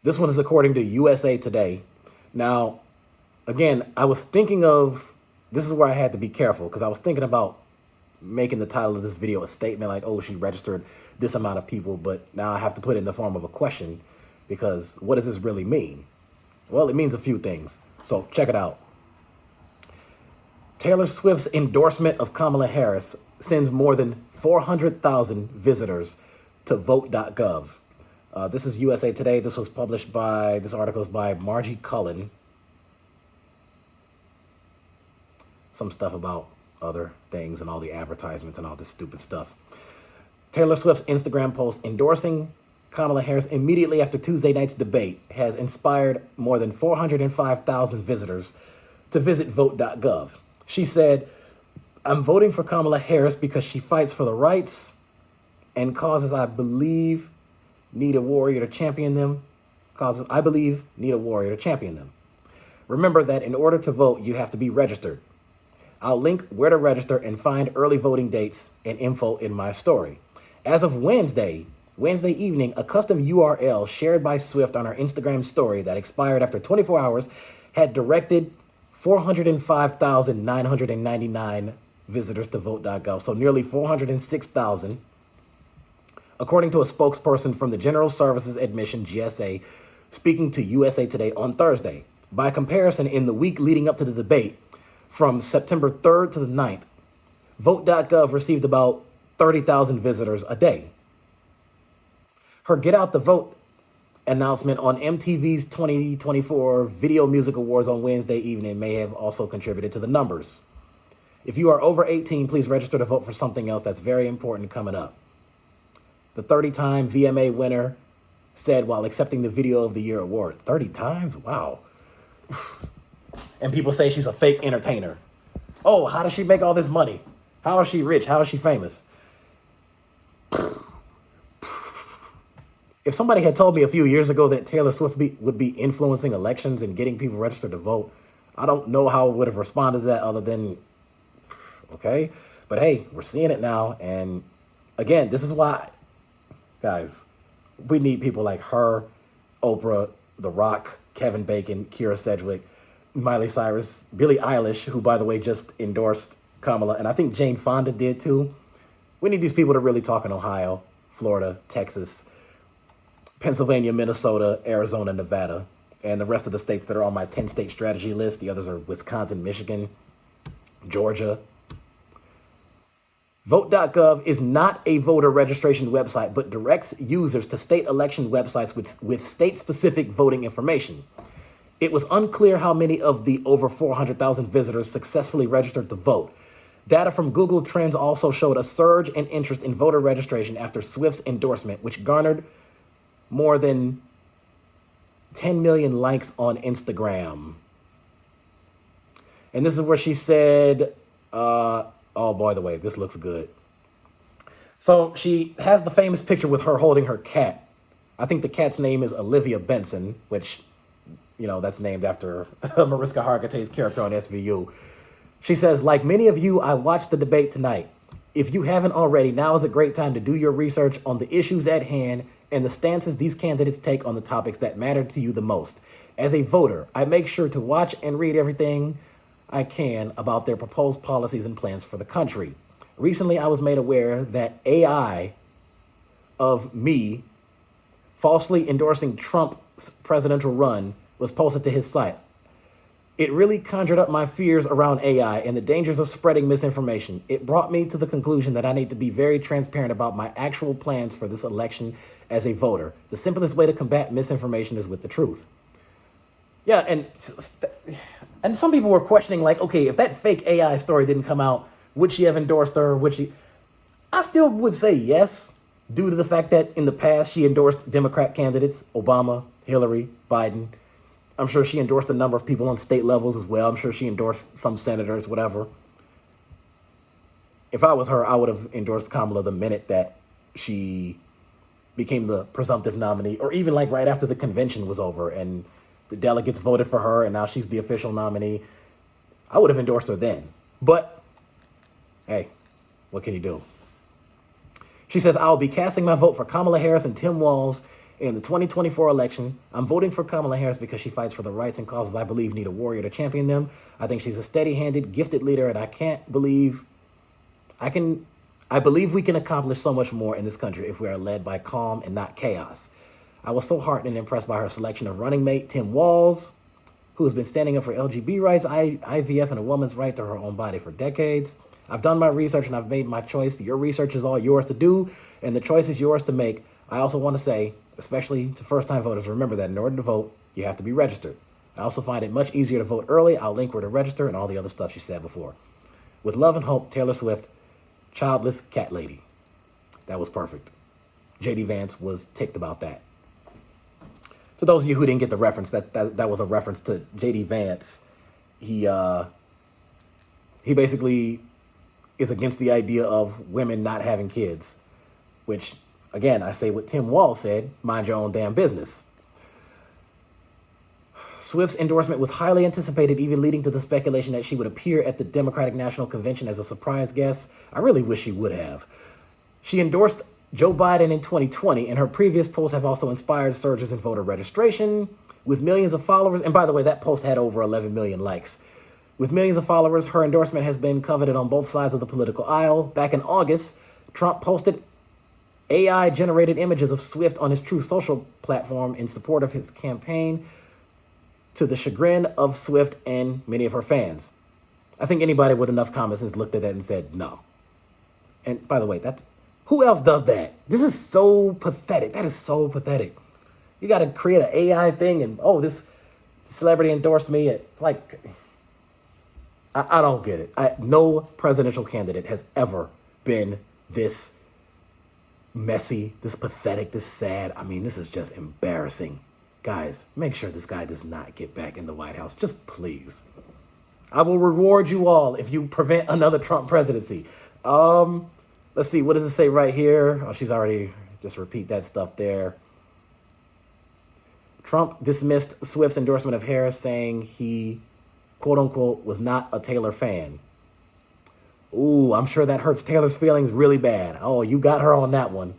This one is according to USA Today. Now, again, I was thinking of, this is where I had to be careful because I was thinking about making the title of this video a statement like, oh, she registered this amount of people, but now I have to put it in the form of a question because what does this really mean? Well, it means a few things. So check it out. Taylor Swift's endorsement of Kamala Harris sends more than 400,000 visitors to vote.gov. This is USA Today. This article is by Margie Cullen. Some stuff about other things and all the advertisements and all this stupid stuff. Taylor Swift's Instagram post endorsing Kamala Harris immediately after Tuesday night's debate has inspired more than 405,000 visitors to visit vote.gov. She said, I'm voting for Kamala Harris because she fights for the rights and causes I believe need a warrior to champion them. Remember that in order to vote, you have to be registered. I'll link where to register and find early voting dates and info in my story. As of Wednesday evening, a custom URL shared by Swift on her Instagram story that expired after 24 hours had directed 405,999 visitors to vote.gov, so nearly 406,000. According to a spokesperson from the General Services Admission, GSA, speaking to USA Today on Thursday. By comparison, in the week leading up to the debate, from September 3rd to the 9th, vote.gov received about 30,000 visitors a day. Her Get Out the Vote announcement on MTV's 2024 Video Music Awards on Wednesday evening may have also contributed to the numbers. If you are over 18, please register to vote for something else that's very important coming up. The 30-time VMA winner said while accepting the Video of the Year award. 30 times? Wow. And people say she's a fake entertainer. Oh, how does she make all this money? How is she rich? How is she famous? If somebody had told me a few years ago that Taylor Swift would be influencing elections and getting people registered to vote, I don't know how I would have responded to that other than, okay. But hey, we're seeing it now. And again, this is why, guys, we need people like her, Oprah, The Rock, Kevin Bacon, Kira Sedgwick, Miley Cyrus, Billie Eilish, who, by the way, just endorsed Kamala. And I think Jane Fonda did too. We need these people to really talk in Ohio, Florida, Texas, Pennsylvania, Minnesota, Arizona, Nevada, and the rest of the states that are on my 10-state strategy list. The others are Wisconsin, Michigan, Georgia. Vote.gov is not a voter registration website, but directs users to state election websites with state-specific voting information. It was unclear how many of the over 400,000 visitors successfully registered to vote. Data from Google Trends also showed a surge in interest in voter registration after Swift's endorsement, which garnered more than 10 million likes on Instagram. And this is where she said, oh, by the way, this looks good. So she has the famous picture with her holding her cat. I think the cat's name is Olivia Benson, which, you know, that's named after Mariska Hargitay's character on SVU. She says, like many of you, I watched the debate tonight. If you haven't already, now is a great time to do your research on the issues at hand and the stances these candidates take on the topics that matter to you the most. As a voter, I make sure to watch and read everything I can about their proposed policies and plans for the country. Recently, I was made aware that AI of me falsely endorsing Trump's presidential run was posted to his site. It really conjured up my fears around AI and the dangers of spreading misinformation. It brought me to the conclusion that I need to be very transparent about my actual plans for this election as a voter. The simplest way to combat misinformation is with the truth. Yeah, and some people were questioning, like, okay, if that fake AI story didn't come out, would she have endorsed her? I still would say yes, due to the fact that in the past she endorsed Democrat candidates, Obama, Hillary, Biden. I'm sure she endorsed a number of people on state levels as well. I'm sure she endorsed some senators, whatever. If I was her, I would have endorsed Kamala the minute that she became the presumptive nominee, or even like right after the convention was over and the delegates voted for her and now she's the official nominee. I would have endorsed her then. But hey, what can you do? She says, I'll be casting my vote for Kamala Harris and Tim Walz In the 2024 election, I'm voting for Kamala Harris because she fights for the rights and causes I believe need a warrior to champion them. I think she's a steady-handed, gifted leader, and I believe we can accomplish so much more in this country if we are led by calm and not chaos. I was so heartened and impressed by her selection of running mate Tim Walz, who has been standing up for LGBT rights, IVF, and a woman's right to her own body for decades. I've done my research and I've made my choice. Your research is all yours to do, and the choice is yours to make. I also want to say, especially to first-time voters, remember that in order to vote, you have to be registered. I also find it much easier to vote early. I'll link where to register and all the other stuff she said before. With love and hope, Taylor Swift, childless cat lady. That was perfect. JD Vance was ticked about that. To those of you who didn't get the reference, that was a reference to JD Vance. He basically is against the idea of women not having kids, which, again, I say what Tim Walz said, mind your own damn business. Swift's endorsement was highly anticipated, even leading to the speculation that she would appear at the Democratic National Convention as a surprise guest. I really wish she would have. She endorsed Joe Biden in 2020, and her previous posts have also inspired surges in voter registration. With millions of followers, and by the way, that post had over 11 million likes. With millions of followers, her endorsement has been coveted on both sides of the political aisle. Back in August, Trump posted AI-generated images of Swift on his Truth Social platform in support of his campaign, to the chagrin of Swift and many of her fans. I think anybody with enough common sense looked at that and said no. And by the way, who else does that? This is so pathetic. That is so pathetic. You got to create an AI thing and, oh, this celebrity endorsed me. I don't get it. No presidential candidate has ever been this messy, this pathetic, this sad. I mean, this is just embarrassing. Guys, make sure this guy does not get back in the White House. Just please. I will reward you all if you prevent another Trump presidency. Let's see. What does it say right here? Oh, she's already just repeat that stuff there. Trump dismissed Swift's endorsement of Harris, saying he, quote unquote, was not a Taylor fan. Ooh, I'm sure that hurts Taylor's feelings really bad. Oh, you got her on that one.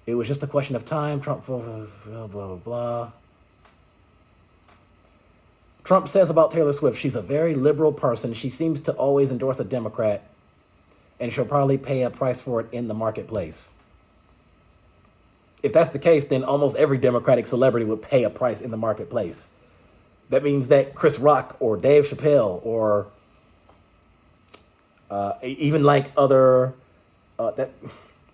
It was just a question of time. Trump, blah, blah, blah. Trump says about Taylor Swift, she's a very liberal person. She seems to always endorse a Democrat, and she'll probably pay a price for it in the marketplace. If that's the case, then almost every Democratic celebrity would pay a price in the marketplace. That means that Chris Rock or Dave Chappelle or even like other...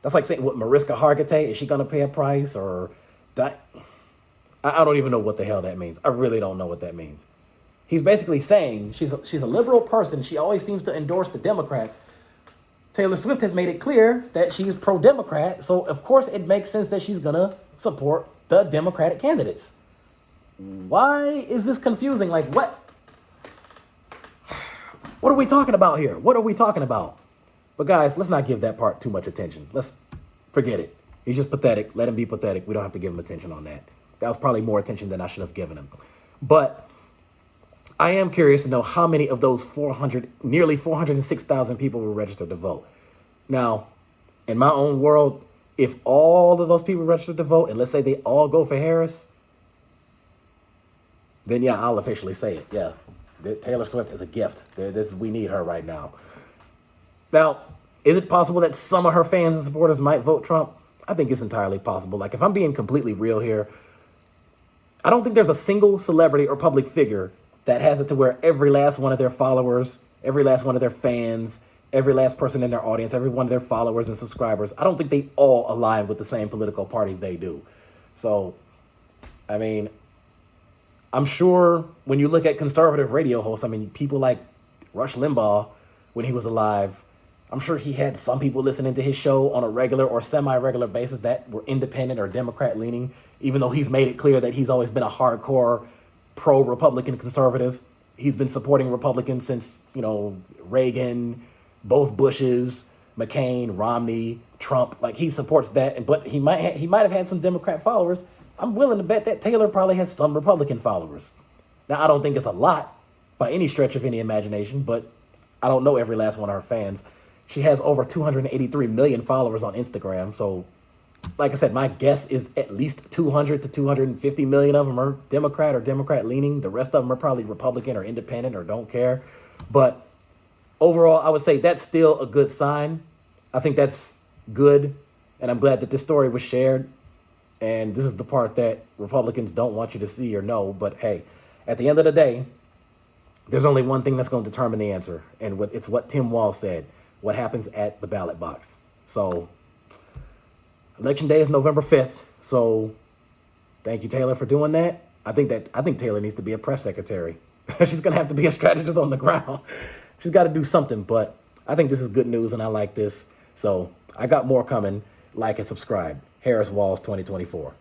That's like saying, what, Mariska Hargitay, is she going to pay a price? Or that? I don't even know what the hell that means. I really don't know what that means. He's basically saying she's a liberal person. She always seems to endorse the Democrats. Taylor Swift has made it clear that she's pro-Democrat. So, of course, it makes sense that she's going to support the Democratic candidates. Why is this confusing? Like, what? What are we talking about here? What are we talking about? But guys, let's not give that part too much attention. Let's forget it. He's just pathetic. Let him be pathetic. We don't have to give him attention on that. That was probably more attention than I should have given him. But I am curious to know how many of those nearly 406,000 people were registered to vote. Now, in my own world, if all of those people registered to vote, and let's say they all go for Harris, then yeah, I'll officially say it. Yeah, Taylor Swift is a gift. We need her right now. Now, is it possible that some of her fans and supporters might vote Trump? I think it's entirely possible. Like, if I'm being completely real here, I don't think there's a single celebrity or public figure that has it to where every last one of their followers, every last one of their fans, every last person in their audience, every one of their followers and subscribers, I don't think they all align with the same political party they do. So, I mean, I'm sure when you look at conservative radio hosts, I mean, people like Rush Limbaugh, when he was alive, I'm sure he had some people listening to his show on a regular or semi-regular basis that were independent or Democrat-leaning, even though he's made it clear that he's always been a hardcore pro-Republican conservative. He's been supporting Republicans since, Reagan, both Bushes, McCain, Romney, Trump. Like, he supports that, but he might have had some Democrat followers. I'm willing to bet that Taylor probably has some Republican followers. Now, I don't think it's a lot by any stretch of any imagination, but I don't know every last one of her fans. She has over 283 million followers on Instagram, so like I said, my guess is at least 200 to 250 million of them are Democrat or Democrat leaning. The rest of them are probably Republican or independent or don't care. But overall, I would say that's still a good sign. I think that's good. And I'm glad that this story was shared. And this is the part that Republicans don't want you to see or know. But hey, at the end of the day, there's only one thing that's going to determine the answer. And it's what Tim Walz said, what happens at the ballot box. So Election day is November 5th. So thank you, Taylor, for doing that. I think Taylor needs to be a press secretary. She's going to have to be a strategist on the ground. She's got to do something. But I think this is good news, and I like this. So I got more coming. Like and subscribe. Harris Walz 2024.